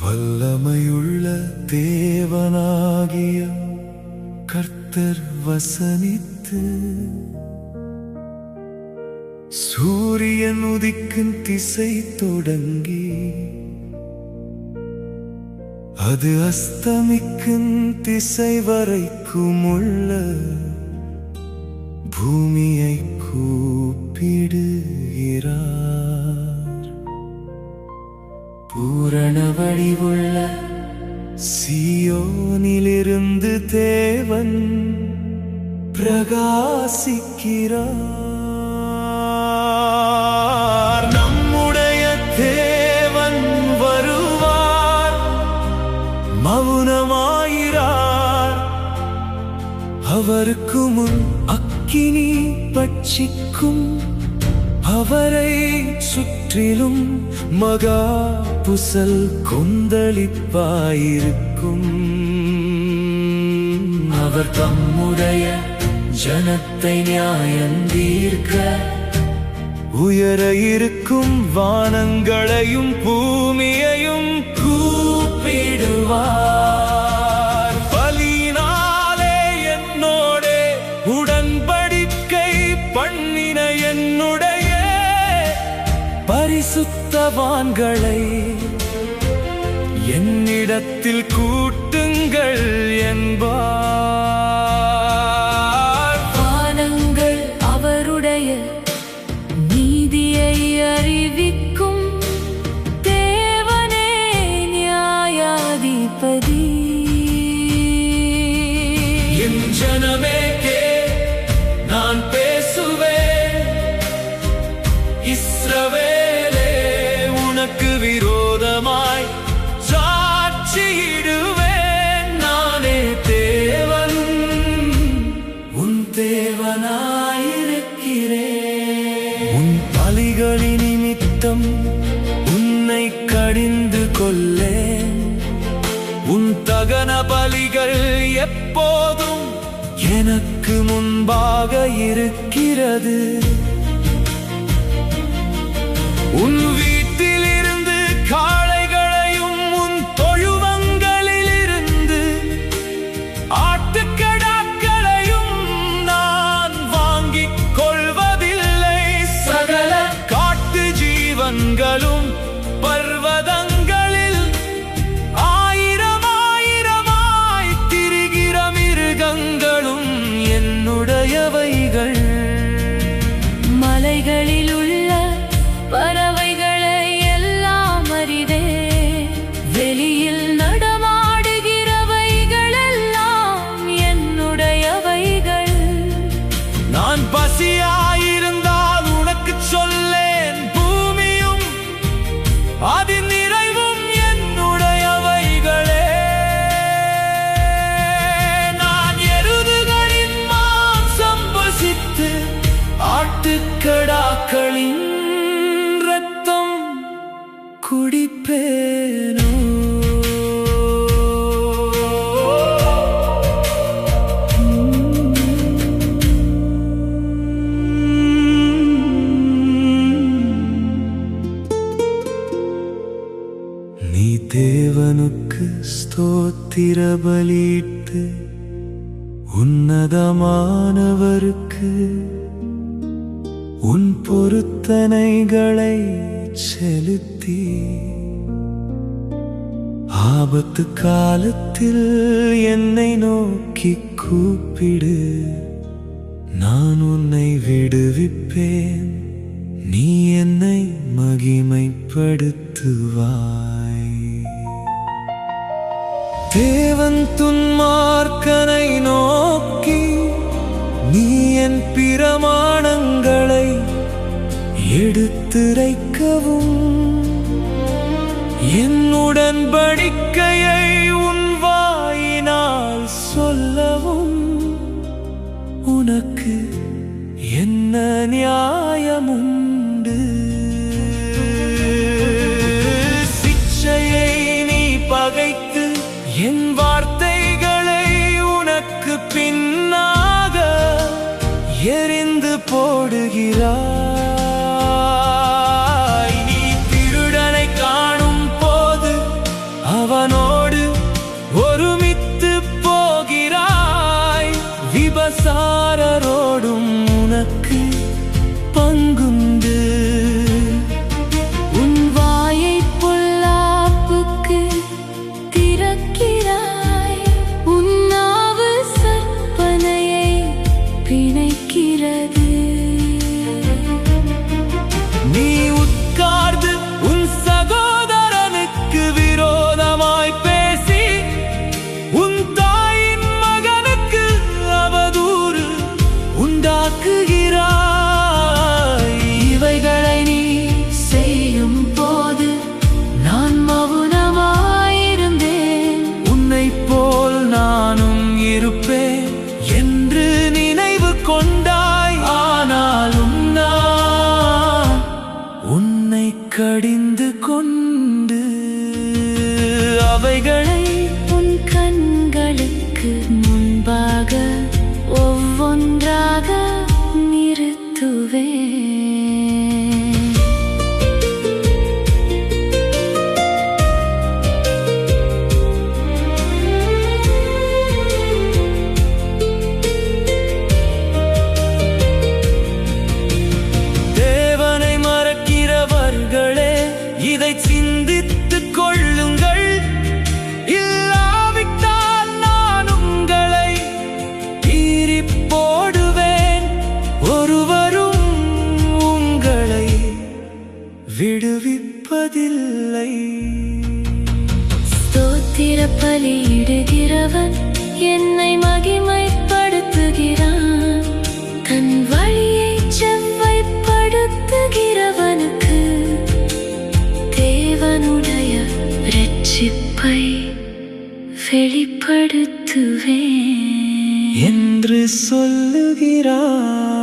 வல்லமையுள்ள தேவனாகிய கர்த்தர் வசனித்து சூரியன் உதிக்கும் திசை தொடங்கி அது அஸ்தமிக்கும் திசை வரைக்கும் உள்ள பூமியை கூப்பிடுகிறார். பூரண வடிவுள்ள சீயோனிலிருந்து தேவன் பிரகாசிக்கிறார். நம்முடைய தேவன் வருவார், மௌனமாயிரார். அவருக்கு முன் அக்கினி பட்சிக்கும், அவரை சுற்றிலும் மகா புசல் கொந்தளிப்பாயிருக்கும். அவர் தம்முடைய ஜனத்தை நியாயந்தீர்க்க உயர இருக்கும் வானங்களையும் பூமியையும் கூப்பிடுவார். பலியினாலே என்னோடே உடன்படிக்கை பண்ணின என்னுடைய பரிசுத்தவான்களை என்னிடத்தில் கூட்டுங்கள் என்பார். வானங்கள் அவருடைய நீதியை அறிவிக்கும், தேவனே நியாயாதிபதி. என் ஜனமே நான் பேசுவேன், இஸ்ரவேலே உனக்கு விரோதமாய் சாட்சியிடுவேன். நானே தேவன், உன் தேவனாயிருக்கிறேன். உன் பலிகளின் நிமித்தம் உன்னை கடிந்து கொள்ளேன். உன் தகன பலிகள் எப்போதும் எனக்கு முன்பாக இருக்கிறது. உன் வீட்டிலிருந்து காளைகளையும் உன் தொழுவங்களிலிருந்து ஆட்டுக்கடாக்களையும் நான் வாங்கிக் கொள்வதில்லை. சகல காட்டு ஜீவன்களும் பர்வதங்களில் ஆயிரமாயிரமாய் திரிகிற மிருகங்களும் என்னுடையவைகள். மலைகளில் உள்ள பறவைகளை எல்லாம் அறிவே, வெளியில் நடமாடுகிறவைகள் எல்லாம் என்னுடையவைகள். நான் பசியாயிருந்தால் உனக்கு சொல்லேன், பூமியும் அதன் நிறைவும் என்னுடையவைகளே. நான் எருதுகளின் மாம்சம் பசித்து ஆட்டுக்கடாக்களின் ரத்தம் குடிப்பேனோ. நீ தேவனுக்கு ஸ்தோத்திர பலியிட்டு உன்னதமானவருக்கு உன் பொருத்தனைகளை செலுத்தி ஆபத்து காலத்தில் என்னை நோக்கி கூப்பிடு, நான் உன்னை விடுவிப்பேன். நீ என்னை மகிமைப்படுத்துவாய். தேவன் துன்மார்க்கனை நோக்கி, நீ என் பிரமாணங்களை எடுத்துரைக்கவும் என் உடன்படிக்கையை உன் வாயினால் சொல்லவும் உனக்கு என்ன நியாயமுண்டு? சிட்சையை நீ பகைத்து என் வார்த்தைகளை உனக்கு பின்னாக வெளிப்படுத்துவேன் என்று சொல்லுகிறார்.